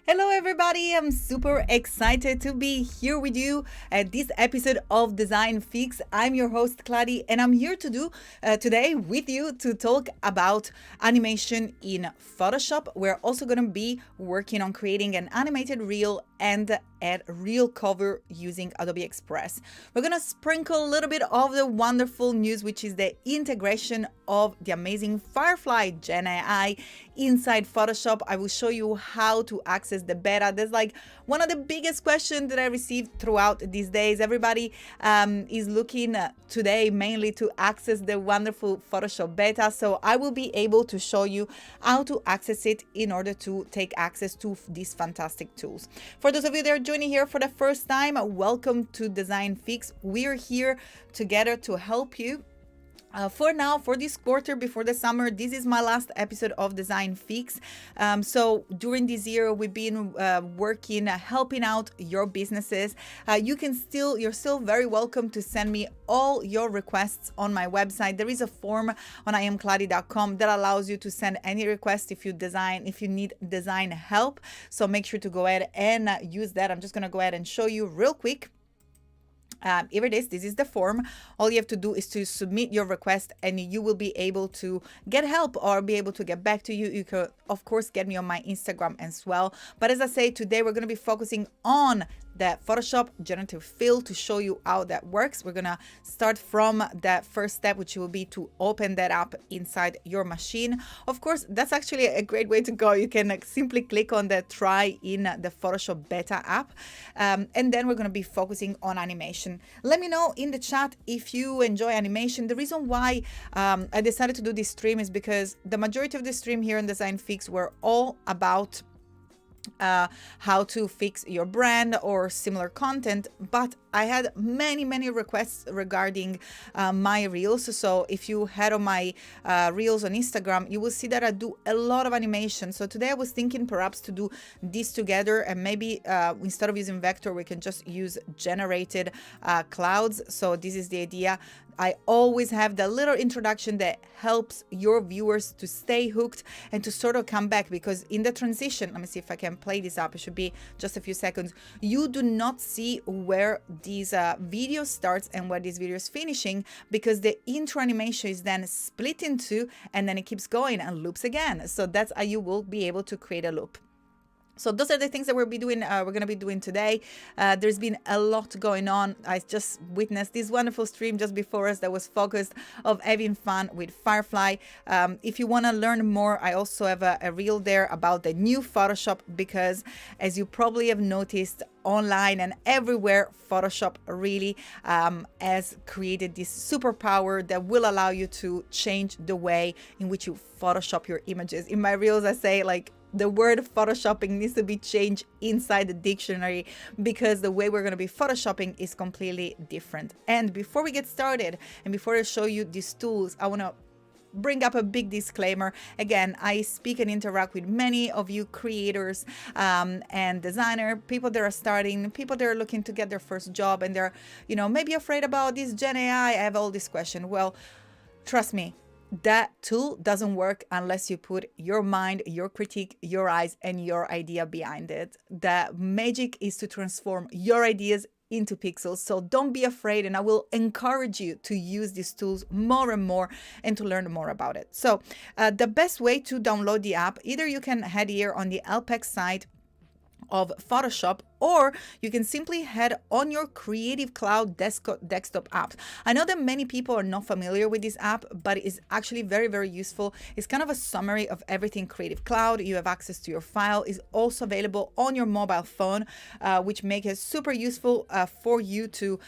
Hello, everybody. I'm super excited to be here with you at this episode of Design Fix. I'm your host, Kladi, and I'm here to do today with you to talk about animation in Photoshop. We're also going to be working on creating an animated reel and a reel cover using Adobe Express. We're going to sprinkle a little bit of the wonderful news, which is the integration of the amazing Firefly Gen AI inside Photoshop. I will show you how to access the beta. There's like one of the biggest questions that I received throughout these days. Everybody is looking today mainly to access the wonderful Photoshop beta. So I will be able to show you how to access it in order to take access to these fantastic tools. For those of you that are joining here for the first time, welcome to Design Fix. We're here together to help you. For now, for this quarter before the summer, this is my last episode of Design Fix. So during this year, we've been working, helping out your businesses. You're still very welcome to send me all your requests on my website. There is a form on iamkladi.com that allows you to send any request if you need design help. So make sure to go ahead and use that. I'm just going to go ahead and show you real quick. Here it is. This is the form. All you have to do is to submit your request and you will be able to get help or be able to get back to you. You can, of course, get me on my Instagram as well. But as I say, today we're going to be focusing on the Photoshop Generative Fill to show you how that works. We're going to start from the first step, which will be to open that up inside your machine. Of course, that's actually a great way to go. You can simply click on the try in the Photoshop beta app. And then we're going to be focusing on animation. Let me know in the chat if you enjoy animation. The reason why I decided to do this stream is because the majority of the stream here in Design Fix were all about how to fix your brand or similar content, but I had many requests regarding my reels. So if you head on my reels on Instagram, you will see that I do a lot of animation. So today I was thinking perhaps to do this together, and maybe instead of using vector, we can just use generated clouds. So this is the idea. I always have the little introduction that helps your viewers to stay hooked and to sort of come back, because in the transition, let me see if I can play this up. It should be just a few seconds. You do not see where this video starts and where this video is finishing, because the intro animation is then split in two and then it keeps going and loops again. So that's how you will be able to create a loop. So those are the things that we're going to be doing today. There's been a lot going on. I just witnessed this wonderful stream just before us that was focused of having fun with Firefly. If you want to learn more, I also have a reel there about the new Photoshop, because as you probably have noticed online and everywhere, Photoshop really has created this superpower that will allow you to change the way in which you Photoshop your images. In my reels, I say like, the word photoshopping needs to be changed inside the dictionary, because the way we're going to be photoshopping is completely different. And before we get started and before I show you these tools, I want to bring up a big disclaimer. Again, I speak and interact with many of you creators and designer, people that are starting, people that are looking to get their first job, and they're, maybe afraid about this Gen AI. I have all this question. Well, trust me, that tool doesn't work unless you put your mind, your critique, your eyes, and your idea behind it. The magic is to transform your ideas into pixels. So don't be afraid, and I will encourage you to use these tools more and more and to learn more about it. So the best way to download the app, either you can head here on the LPEX site of Photoshop, or you can simply head on your Creative Cloud desktop app. I know that many people are not familiar with this app, but it is actually very useful. It's kind of a summary of everything Creative Cloud. You have access to your file. It's also available on your mobile phone, which makes it super useful for you to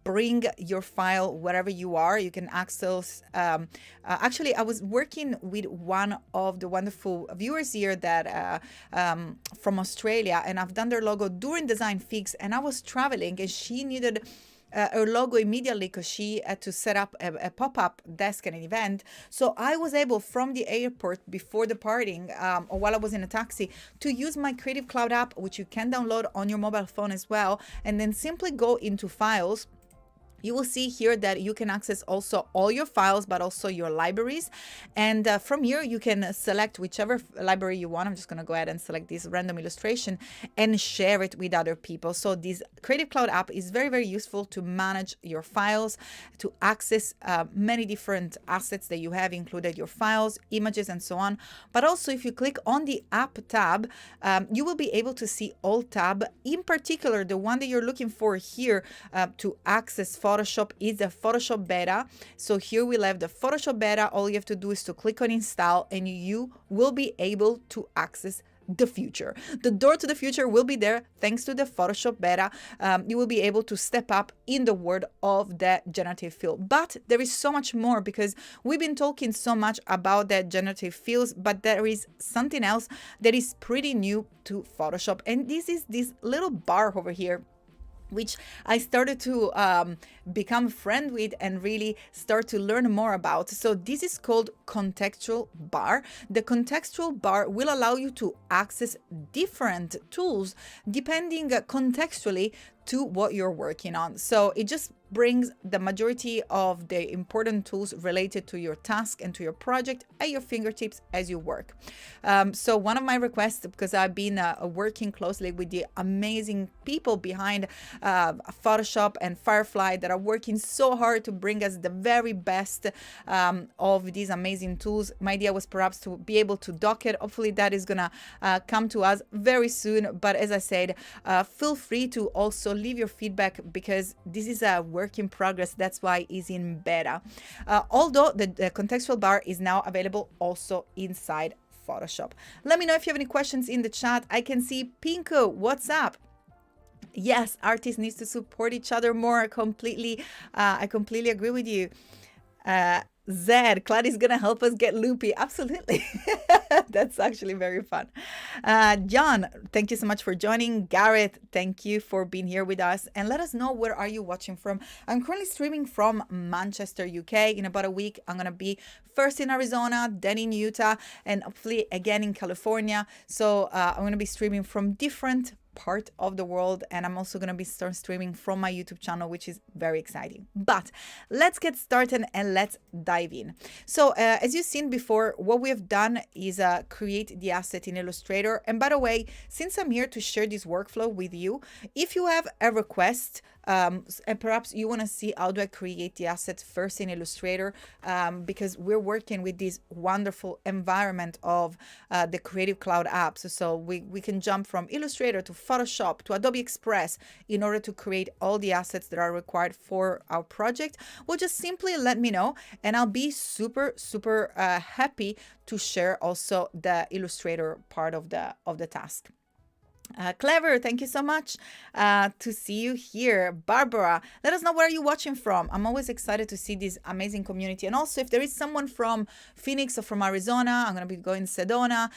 bring your file wherever you are. You can access, actually, I was working with one of the wonderful viewers here that from Australia, and I've done their logo during Design Fix, and I was traveling and she needed her logo immediately because she had to set up a pop-up desk at an event. So I was able from the airport before departing or while I was in a taxi to use my Creative Cloud app, which you can download on your mobile phone as well, and then simply go into files. You will see here that you can access also all your files, but also your libraries. And from here, you can select whichever library you want. I'm just going to go ahead and select this random illustration and share it with other people. So this Creative Cloud app is very, very useful to manage your files, to access many different assets that you have included, your files, images, and so on. But also, if you click on the app tab, you will be able to see all tab. In particular, the one that you're looking for here to access Photoshop is the Photoshop beta. So here we'll have the Photoshop beta. All you have to do is to click on install and you will be able to access the future. The door to the future will be there thanks to the Photoshop beta. You will be able to step up in the world of the generative fill. But there is so much more, because we've been talking so much about the generative fills, but there is something else that is pretty new to Photoshop. And this is this little bar over here, which I started to become friend with and really start to learn more about. So this is called Contextual Bar. The Contextual Bar will allow you to access different tools depending contextually to what you're working on. So it just brings the majority of the important tools related to your task and to your project at your fingertips as you work. So one of my requests, because I've been working closely with the amazing people behind Photoshop and Firefly that are working so hard to bring us the very best of these amazing tools. My idea was perhaps to be able to dock it. Hopefully that is gonna come to us very soon. But as I said, feel free to also leave your feedback, because this is a work in progress. That's why it's in beta. Although the contextual bar is now available also inside Photoshop. Let me know if you have any questions in the chat. I can see Pinko, what's up? Yes, artists need to support each other more. I completely agree with you. Zed, Kladi is gonna help us get loopy. Absolutely. That's actually very fun. John, thank you so much for joining. Gareth, thank you for being here with us. And let us know, where are you watching from? I'm currently streaming from Manchester, UK. In about a week, I'm gonna be first in Arizona, then in Utah, and hopefully again in California. So I'm gonna be streaming from different part of the world, and I'm also going to be start streaming from my YouTube channel, which is very exciting. But let's get started and let's dive in. So as you've seen before, what we have done is create the asset in Illustrator. And by the way, since I'm here to share this workflow with you, if you have a request and perhaps you want to see how do I create the asset first in Illustrator, because we're working with this wonderful environment of the Creative Cloud apps. So we can jump from Illustrator to Photoshop to Adobe Express in order to create all the assets that are required for our project. Well, just simply let me know and I'll be super happy to share also the Illustrator part of the task. Clever, thank you so much to see you here. Barbara, let us know where you're watching from. I'm always excited to see this amazing community. And also, if there is someone from Phoenix or from Arizona, I'm going to be going to Sedona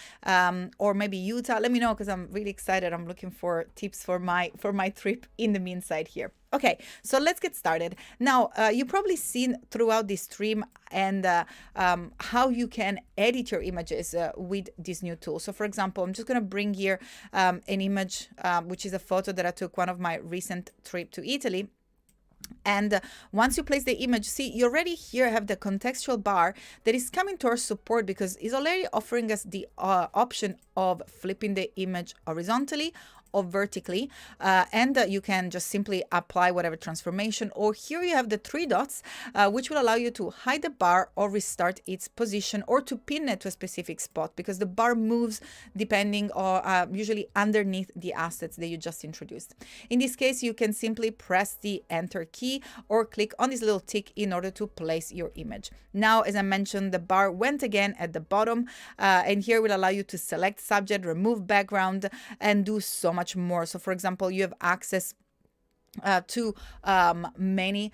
or maybe Utah, let me know, because I'm really excited. I'm looking for tips for my trip in the meantime here. Okay, so let's get started. Now, you've probably seen throughout this stream and how you can edit your images with this new tool. So for example, I'm just going to bring here an image, which is a photo that I took one of my recent trip to Italy. And once you place the image, see, you already here have the contextual bar that is coming to our support, because it's already offering us the option of flipping the image horizontally or vertically, and you can just simply apply whatever transformation. Or here you have the three dots, which will allow you to hide the bar or restart its position, or to pin it to a specific spot, because the bar moves depending on usually underneath the assets that you just introduced. In this case, you can simply press the enter key or click on this little tick in order to place your image. Now, as I mentioned, the bar went again at the bottom, and here will allow you to select subject, remove background, and do so much more. So for example, you have access to many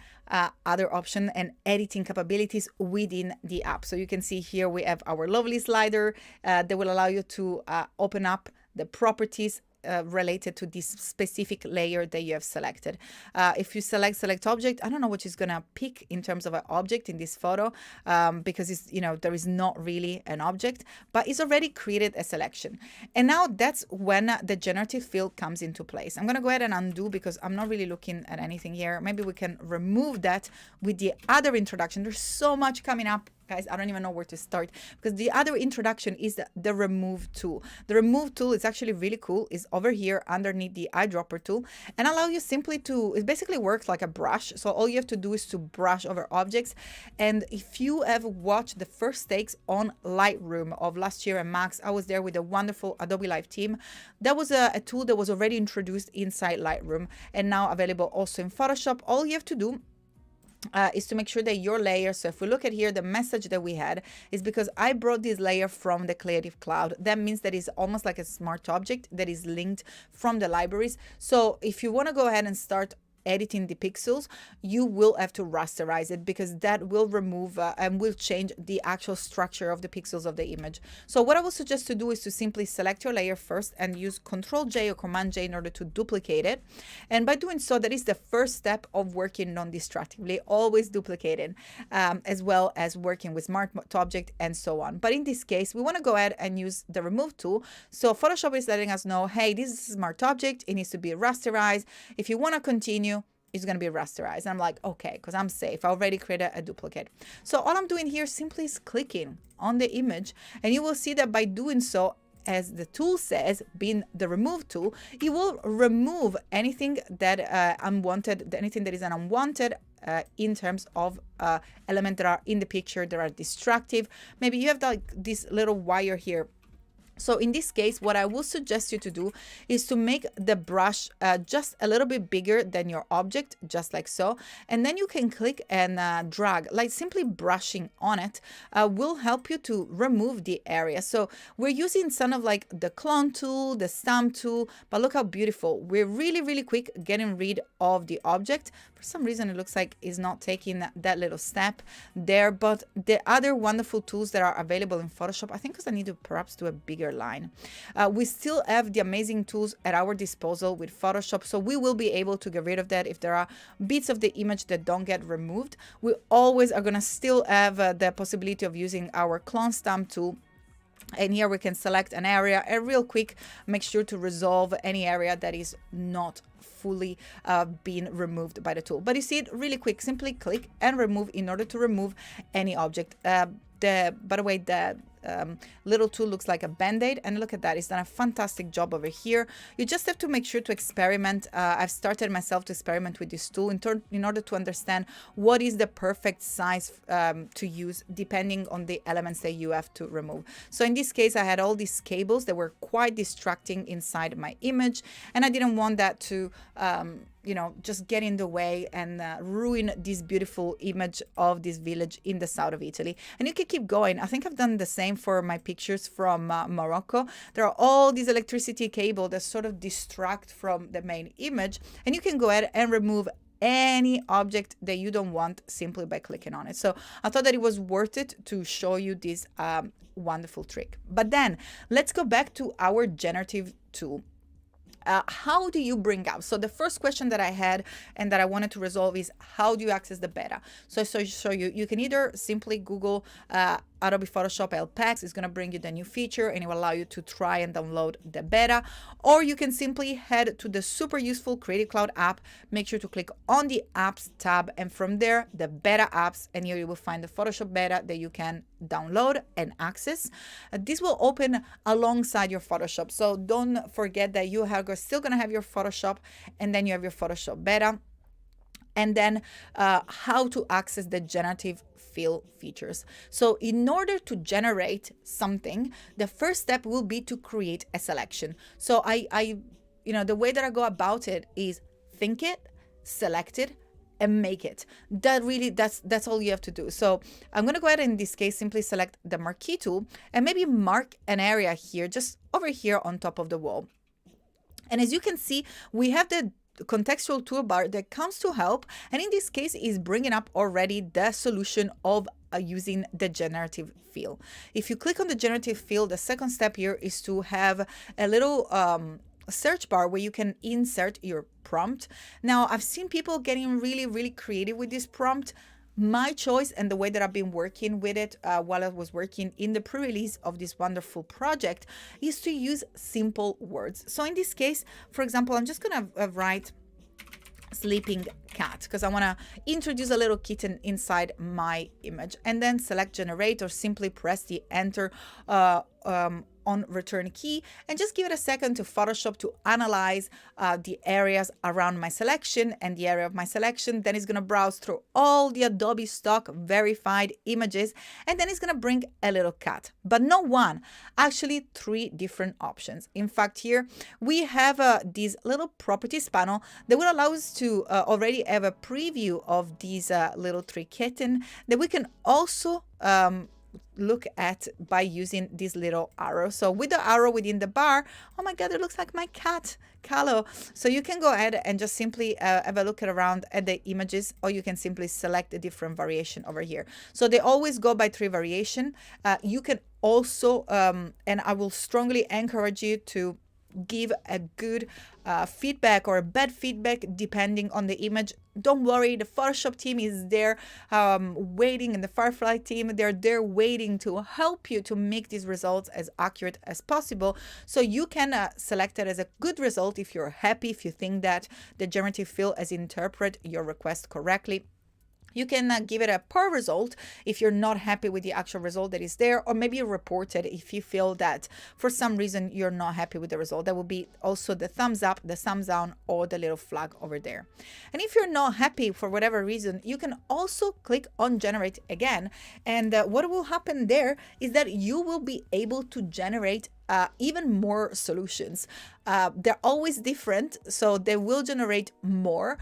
other options and editing capabilities within the app. So you can see here we have our lovely slider that will allow you to open up the properties related to this specific layer that you have selected. If you select object, I don't know what is going to pick in terms of an object in this photo, because it's, there is not really an object, but it's already created a selection. And now that's when the generative fill comes into place. I'm going to go ahead and undo because I'm not really looking at anything here. Maybe we can remove that with the other introduction. There's so much coming up, guys. I don't even know where to start, because the other introduction is the remove tool. The remove tool is actually really cool. It's over here underneath the eyedropper tool, and allow you simply to, it basically works like a brush. So all you have to do is to brush over objects. And if you have watched the first takes on Lightroom of last year and Max, I was there with a wonderful Adobe Live team. That was a tool that was already introduced inside Lightroom and now available also in Photoshop. All you have to do is to make sure that your layer, so if we look at here, the message that we had is because I brought this layer from the Creative Cloud. That means that it's almost like a smart object that is linked from the libraries. So if you want to go ahead and start editing the pixels, you will have to rasterize it, because that will remove and will change the actual structure of the pixels of the image. So what I would suggest to do is to simply select your layer first and use Control J or Command J in order to duplicate it. And by doing so, that is the first step of working non-destructively, always duplicating, as well as working with smart object and so on. But in this case, we want to go ahead and use the remove tool. So Photoshop is letting us know, hey, this is a smart object. It needs to be rasterized. If you want to continue, it's going to be rasterized. And I'm like, okay, because I'm safe. I already created a duplicate. So all I'm doing here simply is clicking on the image, and you will see that by doing so, as the tool says, being the remove tool, it will remove anything that unwanted, anything that is an unwanted in terms of elements that are in the picture that are destructive. Maybe you have like this little wire here. So in this case, what I will suggest you to do is to make the brush just a little bit bigger than your object, just like so. And then you can click and drag, like simply brushing on it will help you to remove the area. So we're using some of like the clone tool, the stamp tool, but look how beautiful. We're really, really quick getting rid of the object. For some reason, it looks like it's not taking that little step there, but the other wonderful tools that are available in Photoshop, I think because I need to perhaps do a bigger line. We still have the amazing tools at our disposal with Photoshop, so we will be able to get rid of that if there are bits of the image that don't get removed. We always are going to still have the possibility of using our clone stamp tool. And here we can select an area and real quick make sure to resolve any area that is not fully being removed by the tool. But you see it really quick, simply click and remove in order to remove any object. By the way, the little tool looks like a band-aid, and look at that, it's done a fantastic job over here. You just have to make sure to experiment. I've started myself to experiment with this tool in order to understand what is the perfect size to use depending on the elements that you have to remove. So in this case, I had all these cables that were quite distracting inside my image, and I didn't want that to just get in the way and ruin this beautiful image of this village in the south of Italy. And you can keep going. I think I've done the same for my pictures from Morocco. There are all these electricity cables that sort of distract from the main image, and you can go ahead and remove any object that you don't want simply by clicking on it. So I thought that it was worth it to show you this wonderful trick. But then let's go back to our generative tool. How do you bring up? So the first question that I had and that I wanted to resolve is, how do you access the beta? So show you, you can either simply Google Adobe Photoshop LPX. Is going to bring you the new feature and it will allow you to try and download the beta. Or you can simply head to the super useful Creative Cloud app. Make sure to click on the apps tab, and from there, the beta apps, and here you will find the Photoshop beta that you can download and access. This will open alongside your Photoshop. So don't forget that you are still going to have your Photoshop, and then you have your Photoshop beta. And then how to access the generative fill features. So in order to generate something, the first step will be to create a selection. So the way that I go about it is think it, select it, and make it. That's all you have to do. So I'm going to go ahead and in this case simply select the marquee tool and maybe mark an area here, just over here on top of the wall. And as you can see, we have the contextual toolbar that comes to help, and in this case is bringing up already the solution of using the generative fill. If you click on the generative fill, the second step here is to have a little search bar where you can insert your prompt. Now, I've seen people getting really, really creative with this prompt. My choice and the way that I've been working with it while I was working in the pre-release of this wonderful project is to use simple words. So in this case, for example, I'm just going to write sleeping cat because I want to introduce a little kitten inside my image, and then select generate or simply press the enter on return key and just give it a second to Photoshop to analyze the areas around my selection and the area of my selection. Then it's going to browse through all the Adobe stock verified images, and then it's going to bring a little cat, but not one, actually 3 different options. In fact, here we have this little properties panel that will allow us to already have a preview of these little 3 kitten that we can also look at by using this little arrow. So with the arrow within the bar, oh my god, it looks like my cat Calo. So you can go ahead and just simply have a look around at the images, or you can simply select a different variation over here. So they always go by 3 variation. You can also and I will strongly encourage you to give a good feedback or a bad feedback depending on the image. Don't worry, the Photoshop team is there waiting, and the Firefly team, they're there waiting to help you to make these results as accurate as possible. So you can select it as a good result if you're happy, if you think that the Generative Fill has interpreted your request correctly. You can give it a poor result if you're not happy with the actual result that is there, or maybe report it if you feel that for some reason you're not happy with the result. That will be also the thumbs up, the thumbs down, or the little flag over there. And if you're not happy for whatever reason, you can also click on generate again. And what will happen there is that you will be able to generate even more solutions. They're always different, so they will generate more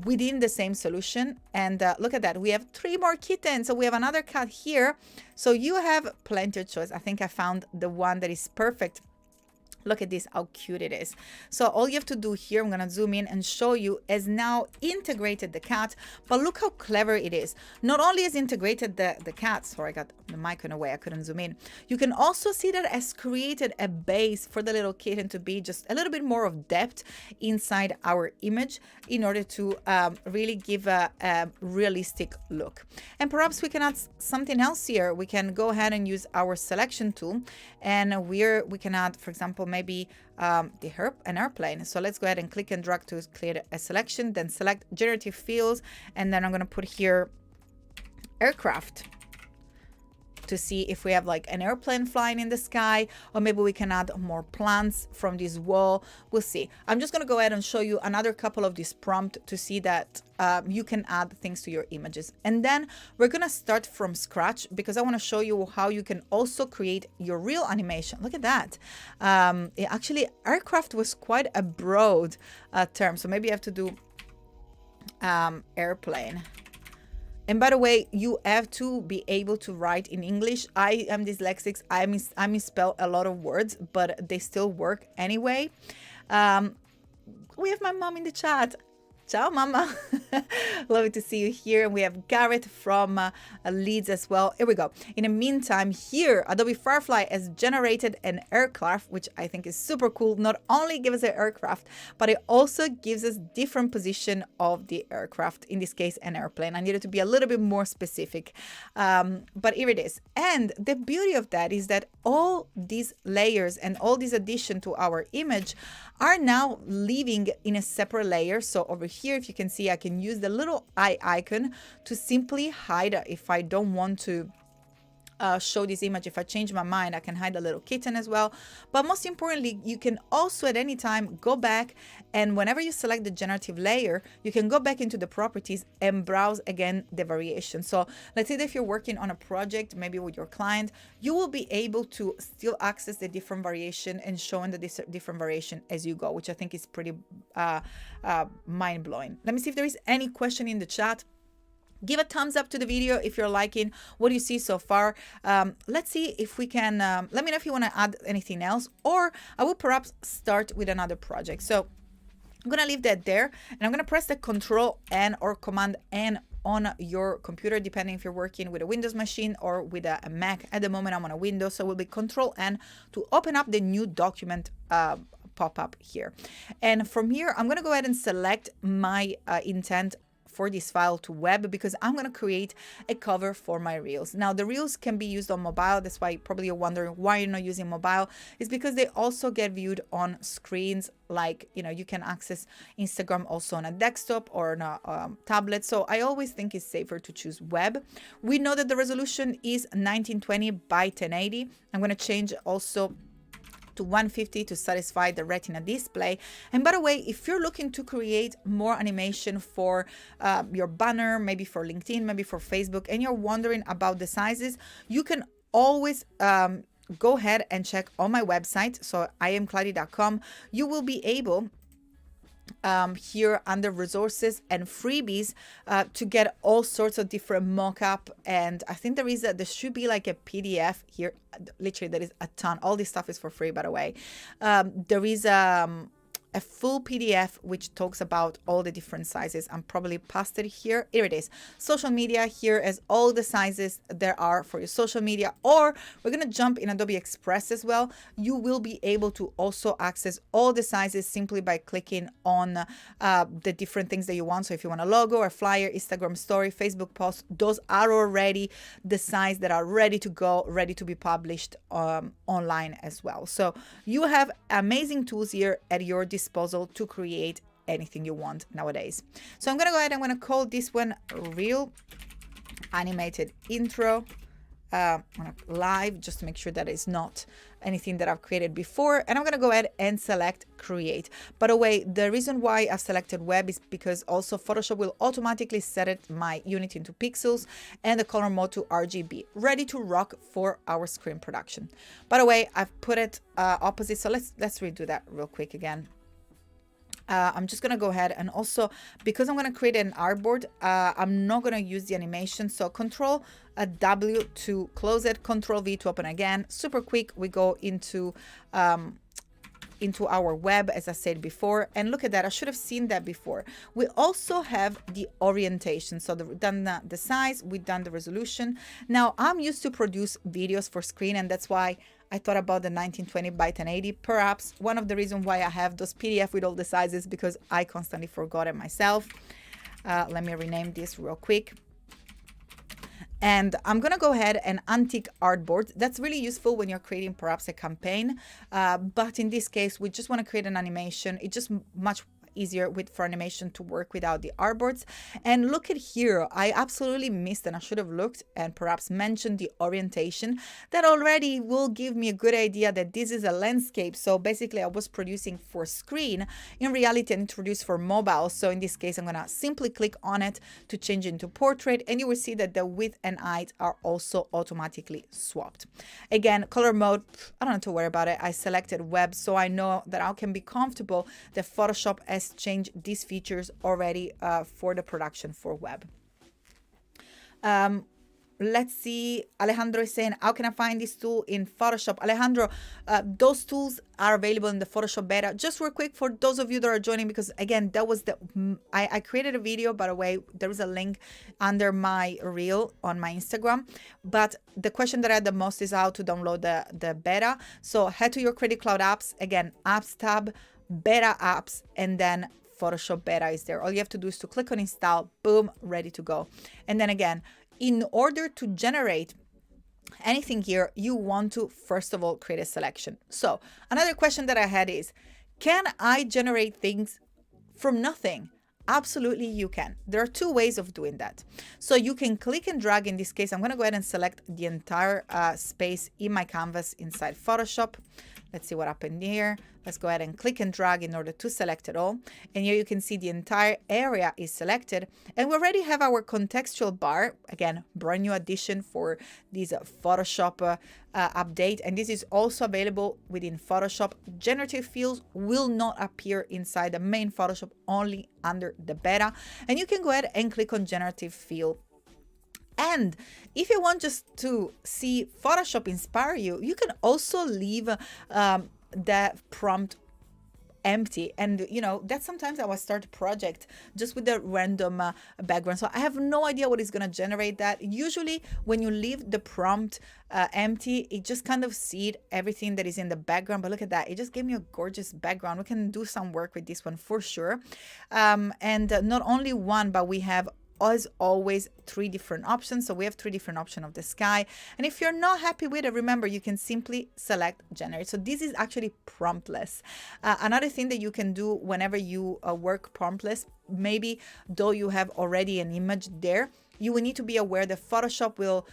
within the same solution. And look at that, we have 3 more kittens, so we have another cat here. So you have plenty of choice. I think I found the one that is perfect. Look at this, how cute it is. So all you have to do here, I'm going to zoom in and show you, is now integrated the cat. But look how clever it is. Not only has integrated the cat, sorry, I got the mic in the way, I couldn't zoom in. You can also see that it has created a base for the little kitten to be just a little bit more of depth inside our image in order to really give a realistic look. And perhaps we can add something else here. We can go ahead and use our selection tool, and we can add, for example, maybe an airplane. So let's go ahead and click and drag to create a selection, then select generative fields, and then I'm going to put here aircraft to see if we have like an airplane flying in the sky, or maybe we can add more plants from this wall. We'll see. I'm just going to go ahead and show you another couple of this prompt to see that you can add things to your images. And then we're going to start from scratch because I want to show you how you can also create your real animation. Look at that. Actually, aircraft was quite a broad term, so maybe you have to do airplane. And by the way, you have to be able to write in English. I am dyslexic. I misspell a lot of words, but they still work anyway. We have my mom in the chat. Ciao, mama. Lovely to see you here. And we have Garrett from Leeds as well. Here we go. In the meantime, here, Adobe Firefly has generated an aircraft, which I think is super cool. Not only gives us an aircraft, but it also gives us different position of the aircraft. In this case, an airplane. I needed to be a little bit more specific, but here it is. And the beauty of that is that all these layers and all these addition to our image are now living in a separate layer. So over here, if you can see, I can use the little eye icon to simply hide it if I don't want to show this image. If I change my mind, I can hide the little kitten as well. But most importantly, you can also at any time go back, and whenever you select the generative layer, you can go back into the properties and browse again the variation. So let's say that if you're working on a project, maybe with your client, you will be able to still access the different variation and showing the different variation as you go, which I think is pretty mind-blowing. Let me see if there is any question in the chat. Give a thumbs up to the video if you're liking what you see so far. Let's see if we can, let me know if you want to add anything else, or I will perhaps start with another project. So I'm going to leave that there, and I'm going to press the Control N or Command N on your computer, depending if you're working with a Windows machine or with a Mac. At the moment, I'm on a Windows, so it will be Control N to open up the new document pop up here. And from here, I'm going to go ahead and select my intent for this file to web, because I'm going to create a cover for my reels. Now the reels can be used on mobile. That's why probably you're wondering why you're not using mobile. It's because they also get viewed on screens, like, you know, you can access Instagram also on a desktop or on a tablet. So I always think it's safer to choose web. We know that the resolution is 1920 by 1080. I'm going to change also to 150 to satisfy the retina display. And by the way, if you're looking to create more animation for your banner, maybe for LinkedIn, maybe for Facebook, and you're wondering about the sizes, you can always go ahead and check on my website. So iamkladi.com. You will be able here under resources and freebies to get all sorts of different mock-up, and I think there should be like a PDF here. Literally there is a ton. All this stuff is for free, by the way. There is a full PDF which talks about all the different sizes. I'm probably pasted here. Here it is. Social media, here is all the sizes there are for your social media. Or we're going to jump in Adobe Express as well. You will be able to also access all the sizes simply by clicking on the different things that you want. So if you want a logo, a flyer, Instagram story, Facebook post, those are already the size that are ready to go, ready to be published online as well. So you have amazing tools here at your disposal to create anything you want nowadays. So I'm going to go ahead, I'm going to call this one Reel Animated Intro live, just to make sure that it's not anything that I've created before. And I'm going to go ahead and select create. By the way, the reason why I've selected web is because also Photoshop will automatically set it, my unit, into pixels and the color mode to RGB, ready to rock for our screen production. By the way, I've put it opposite. So let's redo that real quick again. I'm just going to go ahead, and also because I'm going to create an artboard, I'm not going to use the animation. So Control W to close it, Control V to open again. Super quick. We go into our web, as I said before, and look at that. I should have seen that before. We also have the orientation. So we've done the size, we've done the resolution. Now I'm used to produce videos for screen, and that's why I thought about the 1920 by 1080. Perhaps one of the reasons why I have those PDF with all the sizes, because I constantly forgot it myself. Let me rename this real quick. And I'm going to go ahead and untick artboard. That's really useful when you're creating perhaps a campaign. But in this case, we just want to create an animation. It's just much easier for animation to work without the artboards. And look at here, I absolutely missed, and I should have looked and perhaps mentioned the orientation. That already will give me a good idea that this is a landscape. So basically I was producing for screen. In reality, I need to produce for mobile. So in this case, I'm going to simply click on it to change into portrait, and you will see that the width and height are also automatically swapped. Again, color mode, I don't have to worry about it. I selected web, so I know that I can be comfortable that Photoshop has changed these features already for the production for web. Let's see. Alejandro is saying, how can I find this tool in Photoshop? Alejandro, those tools are available in the Photoshop beta. Just real quick for those of you that are joining, because again, that was I created a video, by the way. There is a link under my reel on my Instagram. But the question that I had the most is how to download the beta. So head to your Creative Cloud apps. Again, apps tab, beta apps, and then Photoshop beta is there. All you have to do is to click on install, boom, ready to go. And then again, in order to generate anything here, you want to first of all create a selection. So another question that I had is, can I generate things from nothing? Absolutely, you can. There are two ways of doing that. So you can click and drag. In this case, I'm going to go ahead and select the entire space in my canvas inside Photoshop. Let's see what happened here. Let's go ahead and click and drag in order to select it all. And here you can see the entire area is selected. And we already have our contextual bar. Again, brand new addition for this Photoshop update. And this is also available within Photoshop. Generative Fills will not appear inside the main Photoshop, only under the beta. And you can go ahead and click on Generative Fill. And if you want just to see Photoshop inspire you, you can also leave the prompt empty. And that sometimes I will start a project just with a random background, so I have no idea what is going to generate that. Usually when you leave the prompt empty, it just kind of seed everything that is in the background. But look at that, it just gave me a gorgeous background. We can do some work with this one for sure. And not only one, but we have, as always, 3 different options. So we have 3 different options of the sky. And if you're not happy with it, remember, you can simply select generate. So this is actually promptless. Another thing that you can do whenever you work promptless, maybe though you have already an image there, you will need to be aware that Photoshop will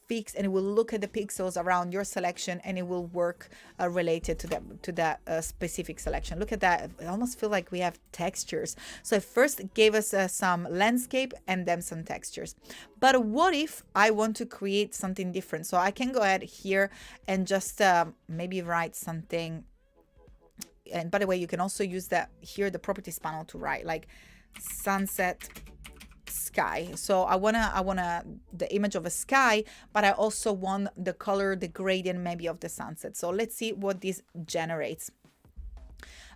fix and it will look at the pixels around your selection, and it will work related to that specific selection. Look at that. I almost feel like we have textures. So it first gave us some landscape and then some textures. But what if I want to create something different? So I can go ahead here and just maybe write something. And by the way, you can also use that here, the properties panel, to write like sunset sky. So I wanna the image of a sky, but I also want the color, the gradient maybe of the sunset. So let's see what this generates.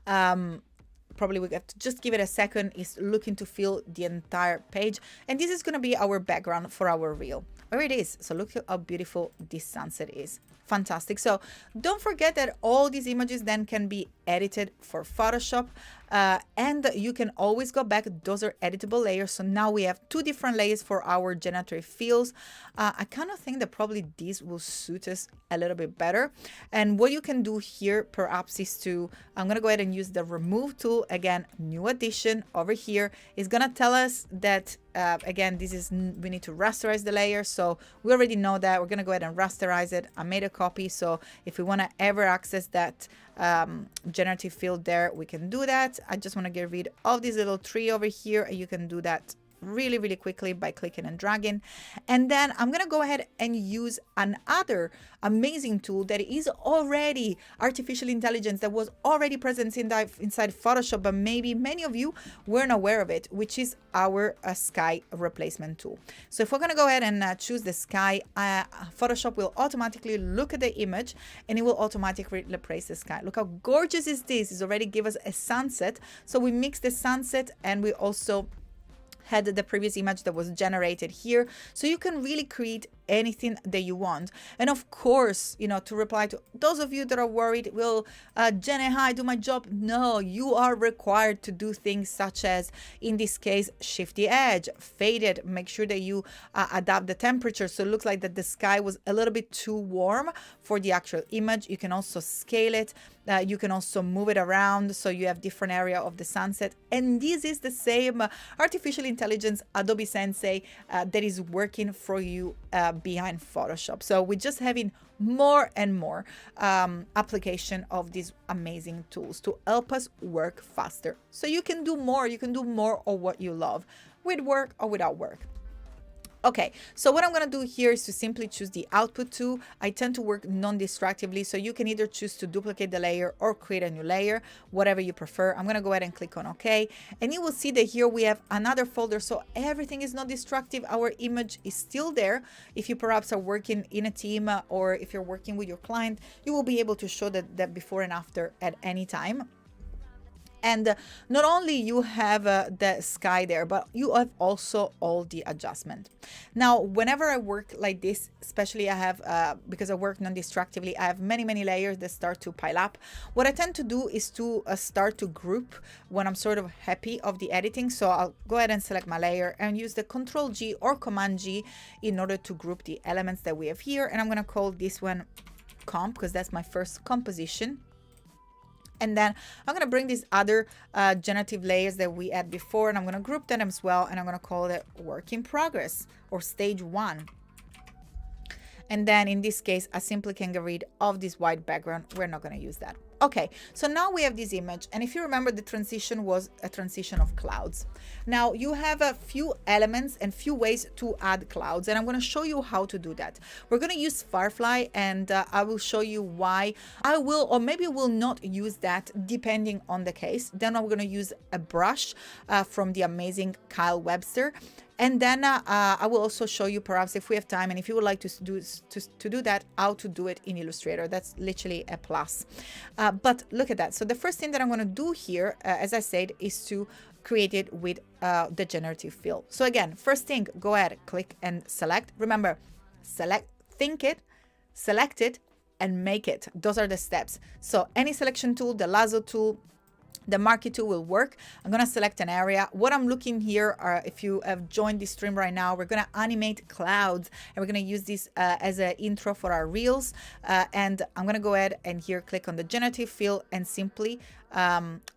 Probably we have to just give it a second. It's looking to fill the entire page, and this is going to be our background for our reel. There it is. So look how beautiful this sunset is. Fantastic. So don't forget that all these images then can be edited for Photoshop, and you can always go back. Those are editable layers. So now we have 2 different layers for our generative fills. I kind of think that probably this will suit us a little bit better. And what you can do here perhaps is to, I'm going to go ahead and use the remove tool. Again, new addition over here is going to tell us that again, this is, we need to rasterize the layer. So we already know that. We're going to go ahead and rasterize it. I made a copy. So if we want to ever access that generative fill there, we can do that. I just want to get rid of this little tree over here, and you can do that really quickly by clicking and dragging. And then I'm going to go ahead and use another amazing tool that is already artificial intelligence, that was already present inside Photoshop, but maybe many of you weren't aware of it, which is our sky replacement tool. So if we're going to go ahead and choose the sky, Photoshop will automatically look at the image and it will automatically replace the sky. Look how gorgeous is this. It's already give us a sunset. So we mix the sunset, and we also had the previous image that was generated here. So you can really create anything that you want. And of course, to reply to those of you that are worried, will Jenny, hi, do my job? No, you are required to do things such as, in this case, shift the edge, fade it, make sure that you adapt the temperature. So it looks like that the sky was a little bit too warm for the actual image. You can also scale it. You can also move it around so you have different area of the sunset. And this is the same artificial intelligence Adobe Sensei that is working for you behind Photoshop. So we're just having more and more application of these amazing tools to help us work faster. So you can do more. You can do more of what you love, with work or without work. Okay, so what I'm going to do here is to simply choose the output tool. I tend to work non-distractively, so you can either choose to duplicate the layer or create a new layer, whatever you prefer. I'm going to go ahead and click on OK, and you will see that here we have another folder, so everything is not destructive. Our image is still there. If you perhaps are working in a team or if you're working with your client, you will be able to show that before and after at any time. And not only you have the sky there, but you have also all the adjustment. Now, whenever I work like this, especially I have, because I work non-destructively, I have many layers that start to pile up. What I tend to do is to start to group when I'm sort of happy of the editing. So I'll go ahead and select my layer and use the Control G or Command G in order to group the elements that we have here. And I'm going to call this one comp, because that's my first composition. And then I'm going to bring these other generative layers that we had before, and I'm going to group them as well, and I'm going to call it work in progress or stage 1. And then in this case, I simply can get rid of this white background. We're not going to use that. Okay, so now we have this image, and if you remember, the transition was a transition of clouds. Now you have a few elements and few ways to add clouds, and I'm going to show you how to do that. We're going to use Firefly, and I will show you why I will, or maybe will not use that depending on the case. Then I'm going to use a brush from the amazing Kyle Webster. And then I will also show you, perhaps if we have time and if you would like to do that, how to do it in Illustrator. That's literally a plus. But look at that. So the first thing that I'm going to do here, as I said, is to create it with the generative fill. So again, first thing, go ahead, click and select. Remember, select, think it, select it, and make it. Those are the steps. So any selection tool, the lasso tool, the marquee tool will work. I'm going to select an area. What I'm looking here are, if you have joined this stream right now, we're going to animate clouds, and we're going to use this as an intro for our reels. And I'm going to go ahead and here click on the generative fill and simply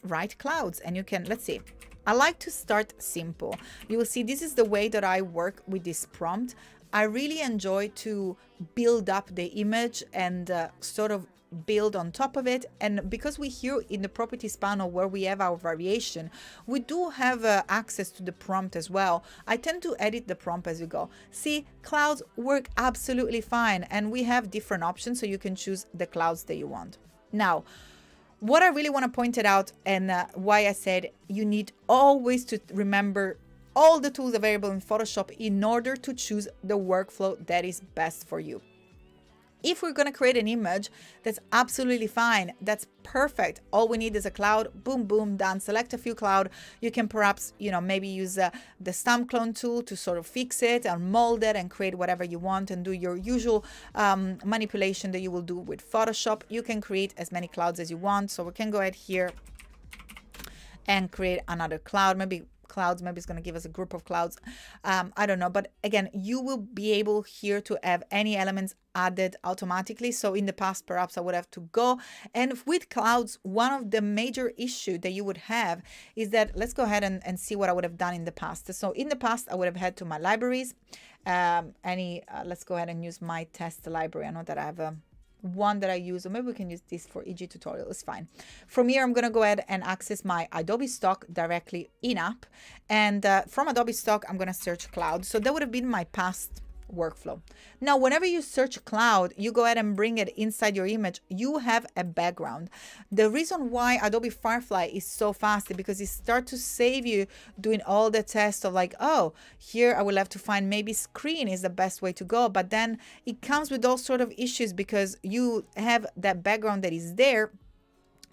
write clouds. And you can, let's see. I like to start simple. You will see this is the way that I work with this prompt. I really enjoy to build up the image and sort of build on top of it. And because we here in the properties panel where we have our variation, we do have access to the prompt as well. I tend to edit the prompt as you go. See, clouds work absolutely fine, and we have different options, so you can choose the clouds that you want. Now, what I really want to point it out, and why I said you need always to remember all the tools available in Photoshop in order to choose the workflow that is best for you. If we're going to create an image, that's absolutely fine. That's perfect. All we need is a cloud. Boom, boom, done. Select a few cloud. You can perhaps, maybe use the stamp clone tool to sort of fix it and mold it and create whatever you want and do your usual manipulation that you will do with Photoshop. You can create as many clouds as you want. So we can go ahead here and create another cloud. Maybe it's going to give us a group of clouds. I don't know. But again, you will be able here to have any elements added automatically. So in the past, perhaps I would have to go. And with clouds, one of the major issue that you would have is that, let's go ahead and see what I would have done in the past. So in the past, I would have had to my libraries. Let's go ahead and use my test library. I know that I have one that I use, or maybe we can use this for EG tutorial. It's fine. From here, I'm going to go ahead and access my Adobe stock directly in app. And from Adobe stock, I'm going to search cloud. So that would have been my past workflow. Now, whenever you search cloud, you go ahead and bring it inside your image, you have a background. The reason why Adobe Firefly is so fast is because it starts to save you doing all the tests of like, oh, here I will have to find maybe screen is the best way to go. But then it comes with all sort of issues because you have that background that is there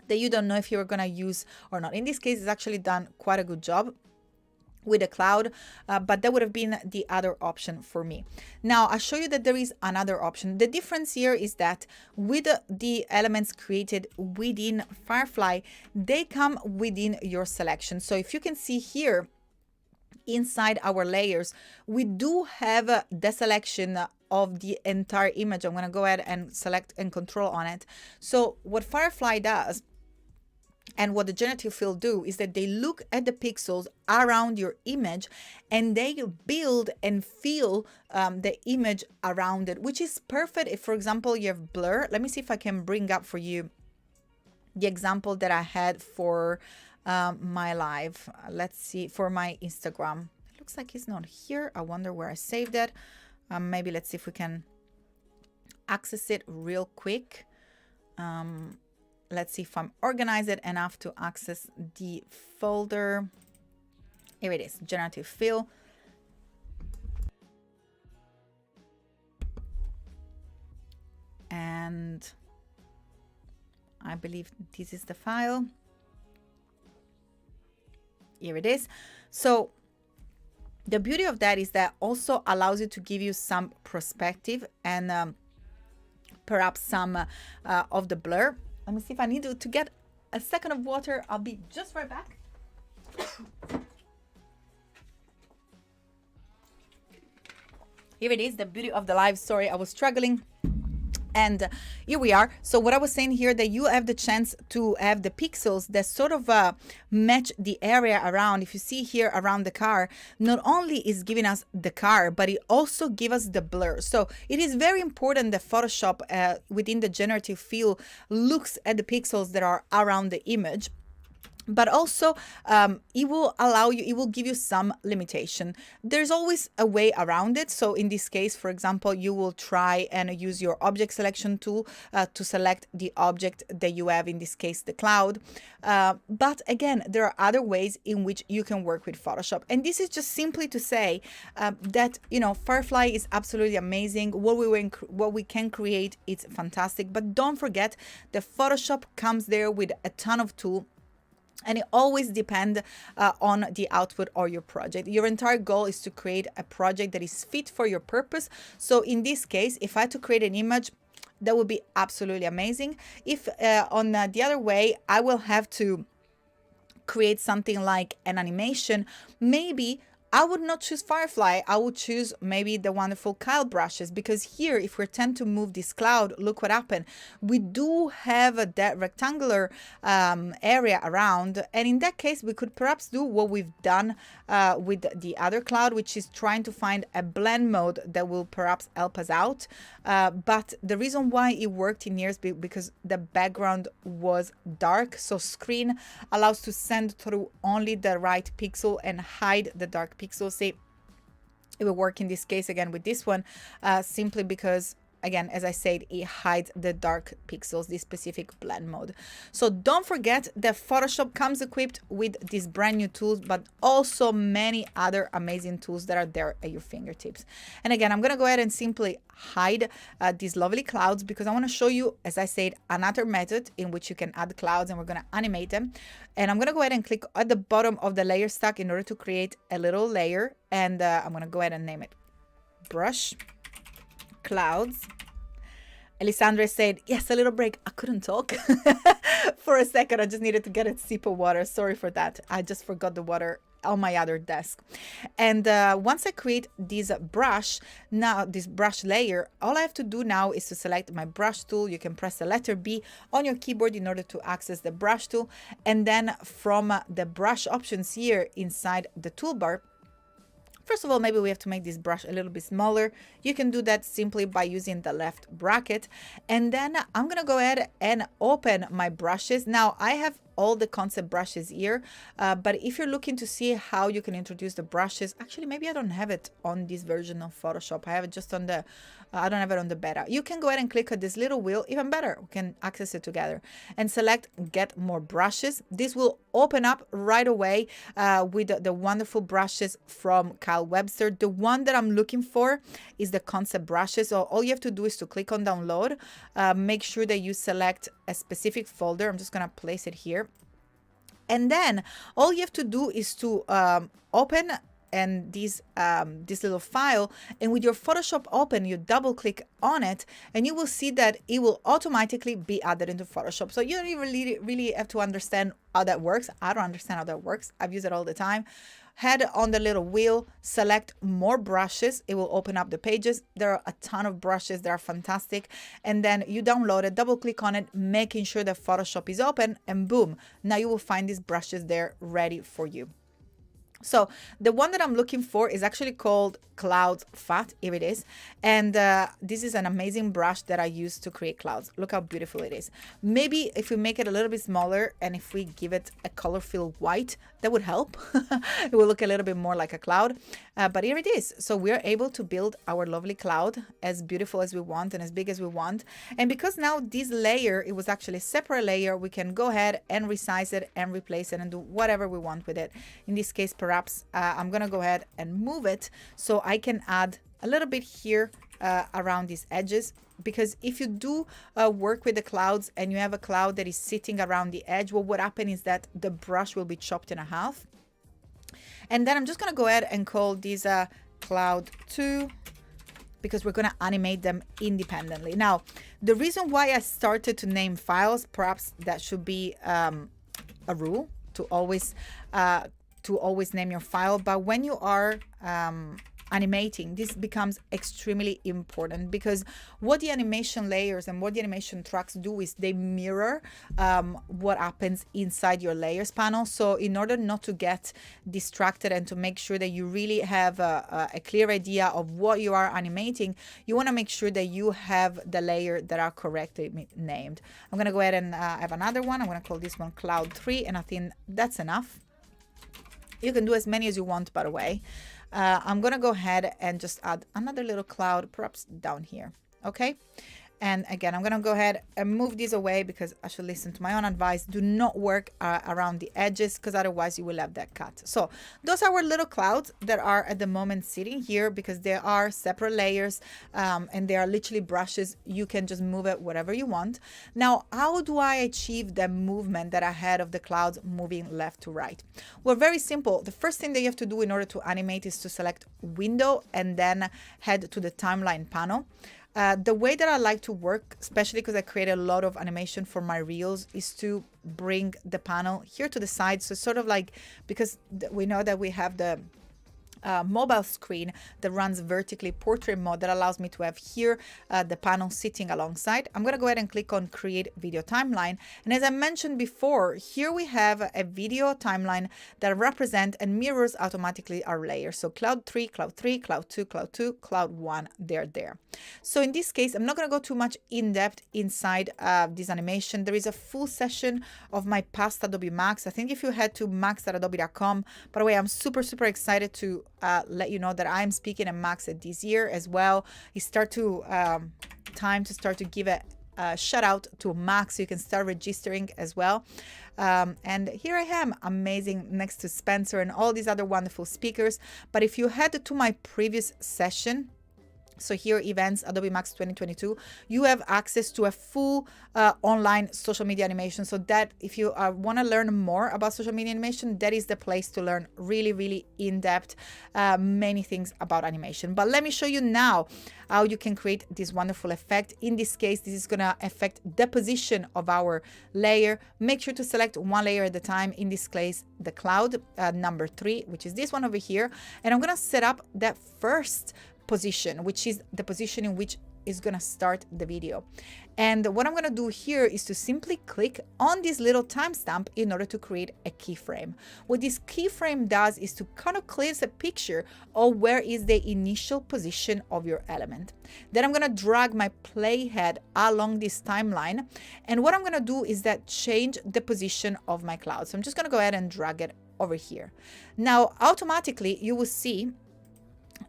that you don't know if you're going to use or not. In this case, it's actually done quite a good job with the cloud, but that would have been the other option for me. Now I'll show you that there is another option. The difference here is that with the elements created within Firefly, they come within your selection. So if you can see here inside our layers, we do have the selection of the entire image. I'm going to go ahead and select and control on it. So what Firefly does and what the generative fill do is that they look at the pixels around your image and they build and fill the image around it, which is perfect if, for example, you have blur. Let me see if I can bring up for you the example that I had for my live. Let's see, for my Instagram. It looks like it's not here. I wonder where I saved it. Maybe let's see if we can access it real quick. Let's see if I'm organized enough to access the folder. Here it is, Generative Fill. And I believe this is the file. Here it is. So the beauty of that is that also allows you to give you some perspective and perhaps some of the blur. Let me see if I need to get a second of water. I'll be just right back. Here it is, the beauty of the live. Sorry, I was struggling. And here we are. So what I was saying here, that you have the chance to have the pixels that sort of match the area around. If you see here around the car, not only is giving us the car, but it also gives us the blur. So it is very important that Photoshop within the generative fill looks at the pixels that are around the image. but also it will give you some limitation. There's always a way around it. So in this case, for example, you will try and use your object selection tool to select the object that you have, in this case the cloud. But again, there are other ways in which you can work with Photoshop, and this is just simply to say that, you know, Firefly is absolutely amazing. What we can create, it's fantastic, but don't forget that Photoshop comes there with a ton of tools. And it always depends on the output or your project. Your entire goal is to create a project that is fit for your purpose. So in this case, if I had to create an image, that would be absolutely amazing. If on the other way, I will have to create something like an animation, maybe I would not choose Firefly. I would choose maybe the wonderful Kyle brushes, because here, if we tend to move this cloud, look what happened. We do have that rectangular area around, and in that case, we could perhaps do what we've done with the other cloud, which is trying to find a blend mode that will perhaps help us out. But the reason why it worked in here is because the background was dark, so screen allows to send through only the right pixel and hide the dark pixel. See, it will work in this case again with this one, simply because, again, as I said, it hides the dark pixels, this specific blend mode. So don't forget that Photoshop comes equipped with these brand new tools, but also many other amazing tools that are there at your fingertips. And again, I'm going to go ahead and simply hide these lovely clouds, because I want to show you, as I said, another method in which you can add clouds, and we're going to animate them. And I'm going to go ahead and click at the bottom of the layer stack in order to create a little layer. And I'm going to go ahead and name it Brush Clouds. Elisandre said, yes, a little break. I couldn't talk for a second. I just needed to get a sip of water. Sorry for that. I just forgot the water on my other desk. And once I create this brush, now this brush layer, all I have to do now is to select my brush tool. You can press the letter B on your keyboard in order to access the brush tool. And then from the brush options here inside the toolbar, first of all, maybe we have to make this brush a little bit smaller. You can do that simply by using the left bracket. And then I'm going to go ahead and open my brushes. Now I have all the concept brushes here, but if you're looking to see how you can introduce the brushes, actually maybe I don't have it on this version of Photoshop. I have it just on the I don't have it on the beta. You can go ahead and click on this little wheel. Even better, we can access it together and select get more brushes. This will open up right away with the wonderful brushes from Kyle Webster. The one that I'm looking for is the concept brushes. So all you have to do is to click on download. Make sure that you select a specific folder. I'm just going to place it here. And then all you have to do is to open and this little file, and with your Photoshop open, you double click on it and you will see that it will automatically be added into Photoshop. So you don't even really have to understand how that works. I don't understand how that works. I've used it all the time. Head on the little wheel, select more brushes. It will open up the pages. There are a ton of brushes that are fantastic. And then you download it, double click on it, making sure that Photoshop is open, and boom, now you will find these brushes there ready for you. So the one that I'm looking for is actually called Clouds Fat, here it is. And this is an amazing brush that I use to create clouds. Look how beautiful it is. Maybe if we make it a little bit smaller and if we give it a color fill white, that would help. It will look a little bit more like a cloud. But here it is. So we're able to build our lovely cloud as beautiful as we want and as big as we want. And because now this layer, it was actually a separate layer, we can go ahead and resize it and replace it and do whatever we want with it. In this case, perhaps I'm going to go ahead and move it so I can add a little bit here around these edges, because if you do work with the clouds and you have a cloud that is sitting around the edge, what would happen is that the brush will be chopped in half. And then I'm just going to go ahead and call this cloud 2, because we're going to animate them independently. Now, the reason why I started to name files, perhaps that should be a rule to always name your file. But when you are animating, this becomes extremely important, because what the animation layers and what the animation tracks do is they mirror what happens inside your layers panel. So in order not to get distracted and to make sure that you really have a clear idea of what you are animating, you want to make sure that you have the layer that are correctly named. I'm going to go ahead and have another one. I'm going to call this one Cloud 3, and I think that's enough. You can do as many as you want, by the way. I'm going to go ahead and just add another little cloud, perhaps down here. Okay. And again, I'm going to go ahead and move these away, because I should listen to my own advice. Do not work around the edges, because otherwise you will have that cut. So those are our little clouds that are at the moment sitting here, because they are separate layers and they are literally brushes. You can just move it whatever you want. Now, how do I achieve the movement that I had of the clouds moving left to right? Well, very simple. The first thing that you have to do in order to animate is to select Window and then head to the timeline panel. The way that I like to work, especially because I create a lot of animation for my reels, is to bring the panel here to the side. So sort of like, because we know that we have the mobile screen that runs vertically, portrait mode, that allows me to have here the panel sitting alongside. I'm going to go ahead and click on create video timeline, and as I mentioned before, here we have a video timeline that represent and mirrors automatically our layers. So cloud 3, cloud 3, cloud 2, cloud 2, cloud 1, they're there. So in this case, I'm not going to go too much in depth inside this animation. There is a full session of my past Adobe Max. I think if you head to max.adobe.com, by the way, I'm super excited to let you know that I'm speaking at Max this year as well. It's time to start to give a shout out to Max, so you can start registering as well. And here I am, amazing, next to Spencer and all these other wonderful speakers. But if you head to my previous session, so here, events, Adobe Max 2022, you have access to a full online social media animation. So that if you want to learn more about social media animation, that is the place to learn really in-depth many things about animation. But let me show you now how you can create this wonderful effect. In this case, this is going to affect the position of our layer. Make sure to select one layer at a time. In this case, the cloud number 3, which is this one over here. And I'm going to set up that first position, which is the position in which is going to start the video. And what I'm going to do here is to simply click on this little timestamp in order to create a keyframe. What this keyframe does is to kind of clears a picture of where is the initial position of your element. Then I'm going to drag my playhead along this timeline. And what I'm going to do is that change the position of my cloud. So I'm just going to go ahead and drag it over here. Now, automatically, you will see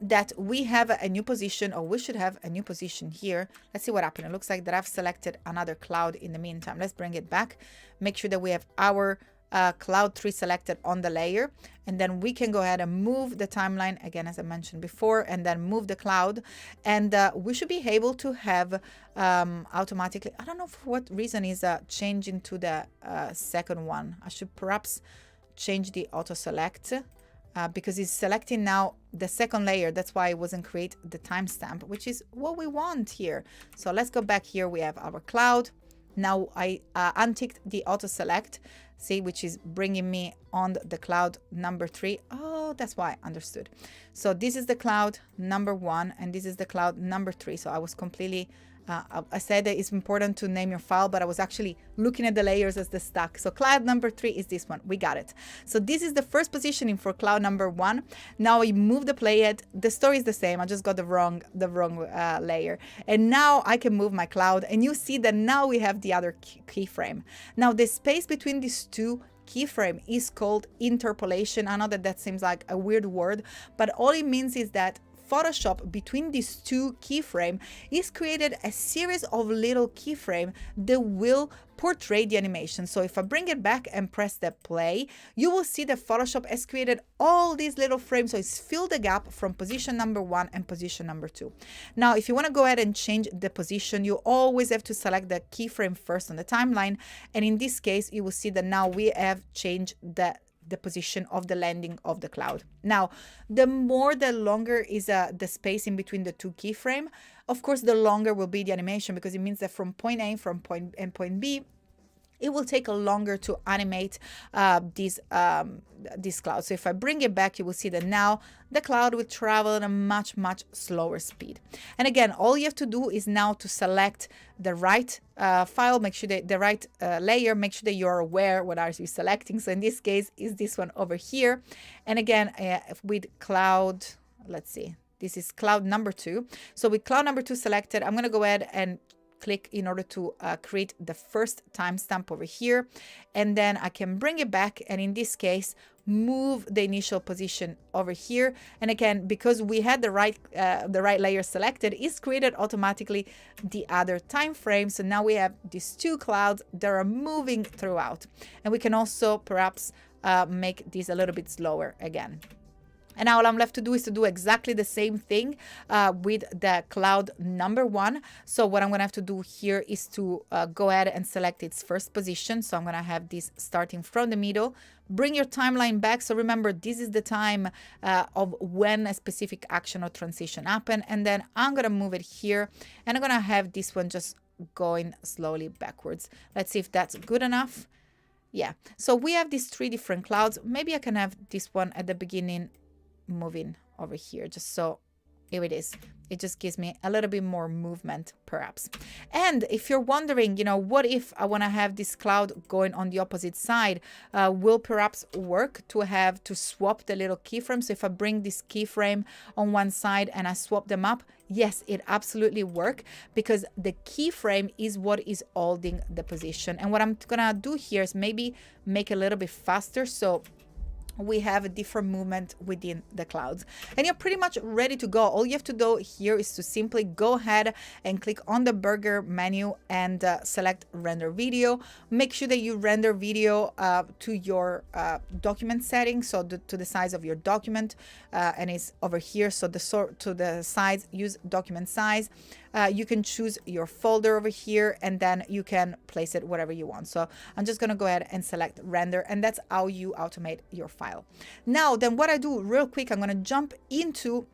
that we have a new position, or we should have a new position here. Let's see what happened. It looks like that I've selected another cloud in the meantime. Let's bring it back. Make sure that we have our cloud 3 selected on the layer, and then we can go ahead and move the timeline again, as I mentioned before, and then move the cloud, and we should be able to have automatically, I don't know for what reason is changing to the second one. I should perhaps change the auto select. Because it's selecting now the second layer. That's why it wasn't create the timestamp, which is what we want here. So let's go back here. We have our cloud. Now I unticked the auto select, see, which is bringing me on the cloud number 3. Oh, that's why, understood. So this is the cloud number 1, and this is the cloud number 3. So I was completely I said that it's important to name your file, but I was actually looking at the layers as the stack. So cloud number 3 is this one. We got it. So this is the first positioning for cloud number 1. Now I move the playhead. The story is the same. I just got the wrong layer. And now I can move my cloud, and you see that now we have the other keyframe. Now the space between these two keyframe is called interpolation. I know that seems like a weird word, but all it means is that Photoshop, between these two keyframes, is created a series of little keyframes that will portray the animation. So if I bring it back and press the play, you will see that Photoshop has created all these little frames. So it's filled the gap from position number 1 and position number 2. Now, if you want to go ahead and change the position, you always have to select the keyframe first on the timeline. And in this case, you will see that now we have changed the position of the landing of the cloud. Now, the longer is the space in between the two keyframe, of course, the longer will be the animation, because it means that from point A, from point B, it will take longer to animate this cloud. So if I bring it back, you will see that now the cloud will travel at a much slower speed. And again, all you have to do is now to select the right file, make sure that the right layer, make sure that you're aware what are you selecting. So in this case is this one over here. And again, with cloud, let's see, this is cloud number 2. So with cloud number 2 selected, I'm going to go ahead and click in order to create the first timestamp over here, and then I can bring it back, and in this case move the initial position over here. And again, because we had the right layer selected, it's created automatically the other time frame. So now we have these 2 clouds that are moving throughout, and we can also perhaps make this a little bit slower again. And now all I'm left to do is to do exactly the same thing with the cloud number 1. So what I'm going to have to do here is to go ahead and select its first position. So I'm going to have this starting from the middle. Bring your timeline back. So remember, this is the time of when a specific action or transition happened. And then I'm going to move it here. And I'm going to have this one just going slowly backwards. Let's see if that's good enough. Yeah. So we have these 3 different clouds. Maybe I can have this one at the beginning moving over here, just so here it is. It just gives me a little bit more movement perhaps. And if you're wondering, you know, what if I want to have this cloud going on the opposite side, will perhaps work to swap the little keyframe. So if I bring this keyframe on one side and I swap them up, yes, it absolutely work, because the keyframe is what is holding the position. And what I'm gonna do here is maybe make it a little bit faster, so we have a different movement within the clouds, and you're pretty much ready to go. All you have to do here is to simply go ahead and click on the burger menu and select render video. Make sure that you render video to your document settings, so to the size of your document, and it's over here. So to the size, use document size. You can choose your folder over here, and then you can place it wherever you want. So I'm just going to go ahead and select render, and that's how you automate your file. Now, then what I do real quick, I'm going to jump into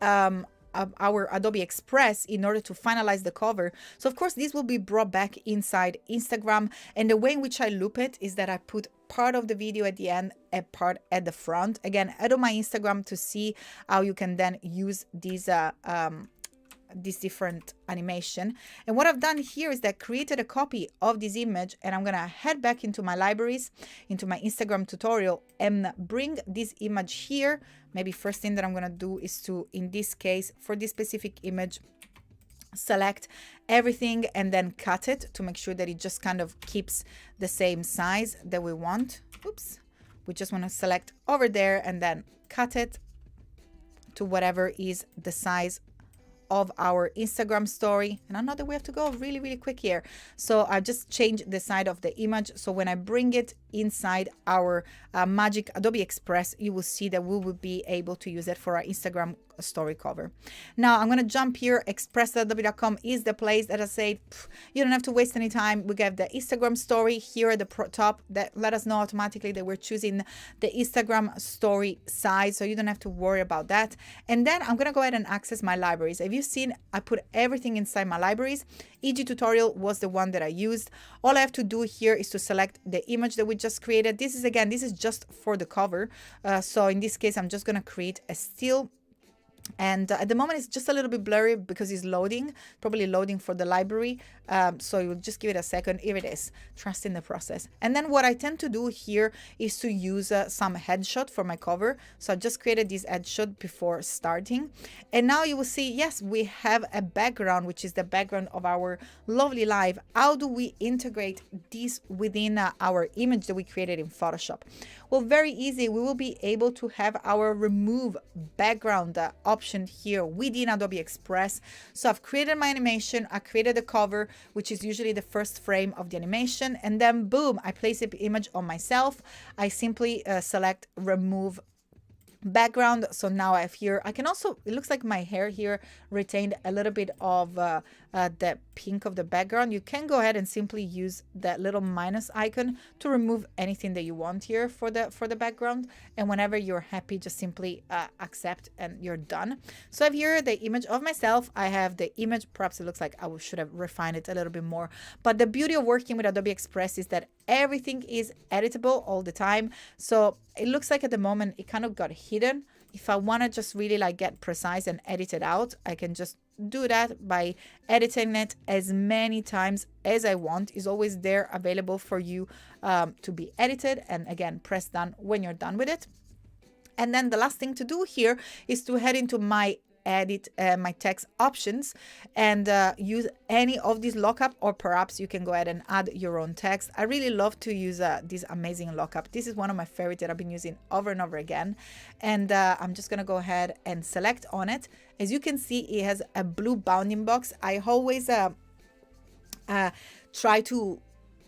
our Adobe Express in order to finalize the cover. So of course, this will be brought back inside Instagram. And the way in which I loop it is that I put part of the video at the end and part at the front. Again, add on my Instagram to see how you can then use these this different animation. And what I've done here is that I created a copy of this image, and I'm gonna head back into my libraries, into my Instagram tutorial, and bring this image here. Maybe first thing that I'm gonna do is to, in this case, for this specific image, select everything and then cut it to make sure that it just kind of keeps the same size that we want. Oops. We just want to select over there and then cut it to whatever is the size of our Instagram story. And I know that we have to go really quick here. So I just changed the side of the image. So when I bring it inside our magic Adobe Express, you will see that we will be able to use it for our Instagram story cover. Now I'm going to jump here. Express.adobe.com is the place that I say you don't have to waste any time. We have the Instagram story here at the top that let us know automatically that we're choosing the Instagram story size, so you don't have to worry about that. And then I'm going to go ahead and access my libraries. Have you seen I put everything inside my libraries? EG Tutorial was the one that I used. All I have to do here is to select the image that we just created. This is just for the cover. So in this case, I'm just going to create a still. And at the moment, it's just a little bit blurry because it's loading, probably loading for the library. So you'll just give it a second. Here it is. Trust in the process. And then what I tend to do here is to use some headshot for my cover. So I just created this headshot before starting. And now you will see, yes, we have a background, which is the background of our lovely live. How do we integrate this within our image that we created in Photoshop? Well, very easy. We will be able to have our remove background option here within Adobe Express. So I've created my animation. I created the cover, which is usually the first frame of the animation. And then boom, I place the image on myself. I simply select remove background. So now I have here, I can also, it looks like my hair here retained a little bit of the pink of the background. You can go ahead and simply use that little minus icon to remove anything that you want here for the background. And whenever you're happy, just simply accept and you're done. So I have here the image of myself. I have the image, perhaps it looks like I should have refined it a little bit more. But the beauty of working with Adobe Express is that everything is editable all the time. So it looks like at the moment it kind of got hidden. If I want to just really like get precise and edit it out, I can just do that by editing it as many times as I want. It's always there available for you to be edited. And again, press done when you're done with it. And then the last thing to do here is to head into my edit my text options and use any of these lockup, or perhaps you can go ahead and add your own text. I really love to use this amazing lockup. This is one of my favorites that I've been using over and over again. And I'm just going to go ahead and select on it. As you can see, it has a blue bounding box. I always try to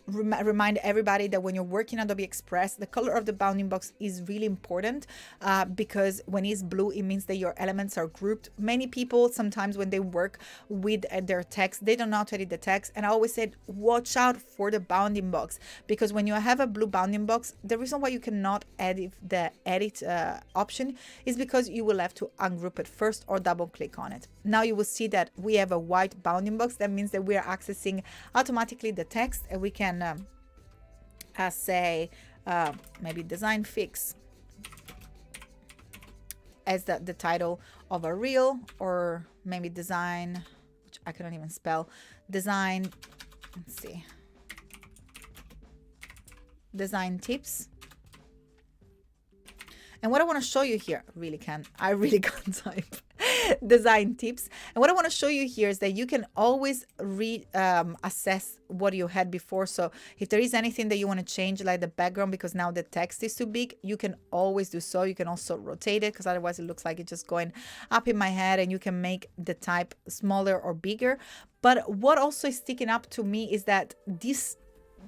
remind everybody that when you're working Adobe Express, the color of the bounding box is really important because when it's blue, it means that your elements are grouped. Many people, sometimes when they work with their text, they don't know how to edit the text. And I always said, watch out for the bounding box, because when you have a blue bounding box, the reason why you cannot edit the edit option is because you will have to ungroup it first or double click on it. Now you will see that we have a white bounding box. That means that we are accessing automatically the text, and we can say maybe design fix as the title of a reel, or maybe design, which I cannot even spell, design, let's see, design tips. And what I want to show you here, I really can't type, design tips. And what I want to show you here is that you can always assess what you had before. So if there is anything that you want to change, like the background, because now the text is too big, you can always do so. You can also rotate it, because otherwise it looks like it's just going up in my head, and you can make the type smaller or bigger. But what also is sticking up to me is that this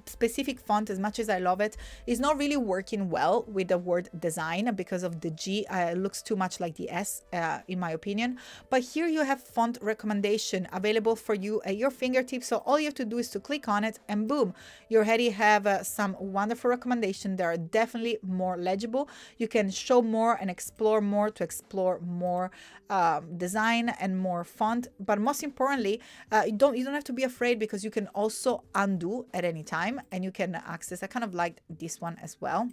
specific font, as much as I love it, is not really working well with the word design because of the G. It looks too much like the S in my opinion. But here you have font recommendation available for you at your fingertips. So all you have to do is to click on it, and boom, you already have some wonderful recommendations that are definitely more legible. You can show more and explore more to explore more design and more font. But most importantly, you don't have to be afraid, because you can also undo at any time, and you can access. I kind of like this one as well.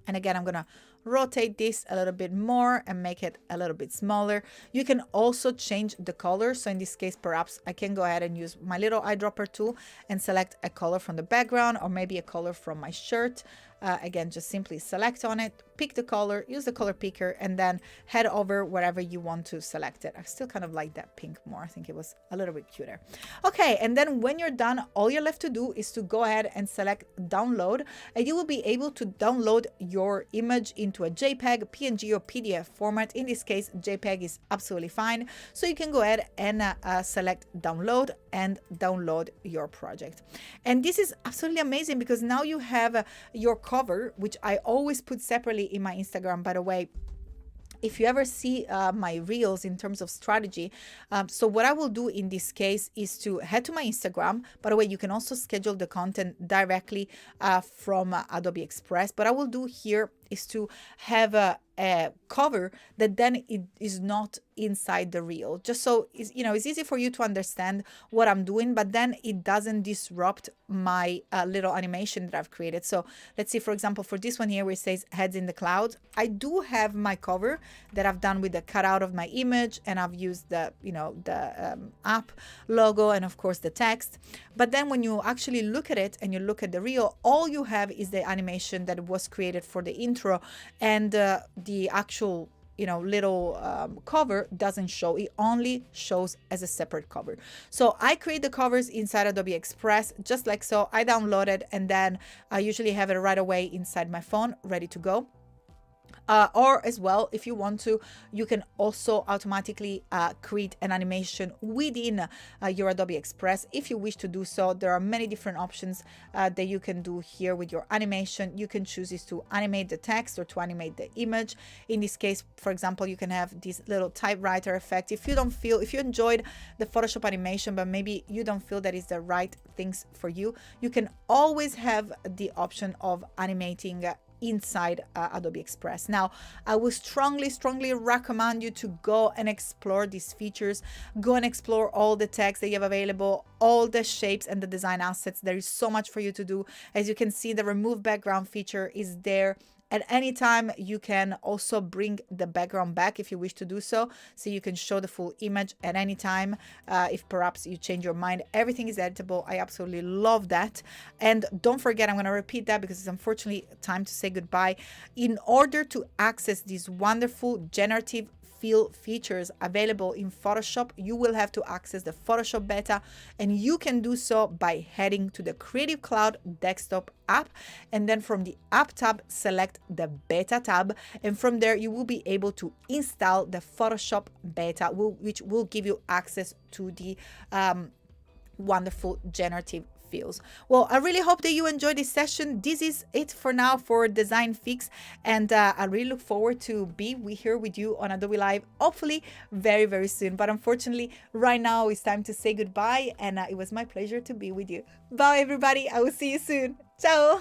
And again, I'm gonna rotate this a little bit more and make it a little bit smaller. You can also change the color. So in this case, perhaps I can go ahead and use my little eyedropper tool and select a color from the background, or maybe a color from my shirt. Again, just simply select on it, pick the color, use the color picker, and then head over wherever you want to select it. I still kind of like that pink more. I think it was a little bit cuter. Okay, and then when you're done, all you're left to do is to go ahead and select download, and you will be able to download your image into a JPEG, PNG, or PDF format. In this case, JPEG is absolutely fine. So you can go ahead and select download and download your project. And this is absolutely amazing, because now you have your cover, which I always put separately in my Instagram, by the way. If you ever see my reels in terms of strategy, so what I will do in this case is to head to my Instagram. By the way, you can also schedule the content directly from Adobe Express. But I will do here is to have a cover that then it is not inside the reel, just so it's, it's easy for you to understand what I'm doing, but then it doesn't disrupt my little animation that I've created. So let's see, for example, for this one here where it says heads in the clouds, I do have my cover that I've done with the cutout of my image, and I've used the app logo and of course the text. But then when you actually look at it and you look at the reel, all you have is the animation that was created for the intro, and the actual little cover doesn't show. It only shows as a separate cover. So I create the covers inside Adobe Express just like so. I download it, and then I usually have it right away inside my phone ready to go. Or as well, if you want to, you can also automatically create an animation within your Adobe Express. If you wish to do so, there are many different options that you can do here with your animation. You can choose is to animate the text or to animate the image. In this case, for example, you can have this little typewriter effect. If you enjoyed the Photoshop animation, but maybe you don't feel that is the right things for you, you can always have the option of animating inside Adobe Express. Now, I would strongly recommend you to go and explore these features. Go and explore all the text that you have available, all the shapes and the design assets. There is so much for you to do. As you can see, the remove background feature is there. At any time, you can also bring the background back if you wish to do so. So you can show the full image at any time if perhaps you change your mind. Everything is editable. I absolutely love that. And don't forget, I'm going to repeat that because it's unfortunately time to say goodbye. In order to access these wonderful generative fill features available in Photoshop, you will have to access the Photoshop beta, and you can do so by heading to the Creative Cloud desktop app, and then from the app tab select the beta tab, and from there you will be able to install the Photoshop beta, which will give you access to the wonderful generative fills. Well, I really hope that you enjoyed this session. This is it for now for Design Fix, and I really look forward to be here with you on Adobe Live, hopefully very soon. But unfortunately, right now it's time to say goodbye, and it was my pleasure to be with you. Bye, everybody. I will see you soon. Ciao.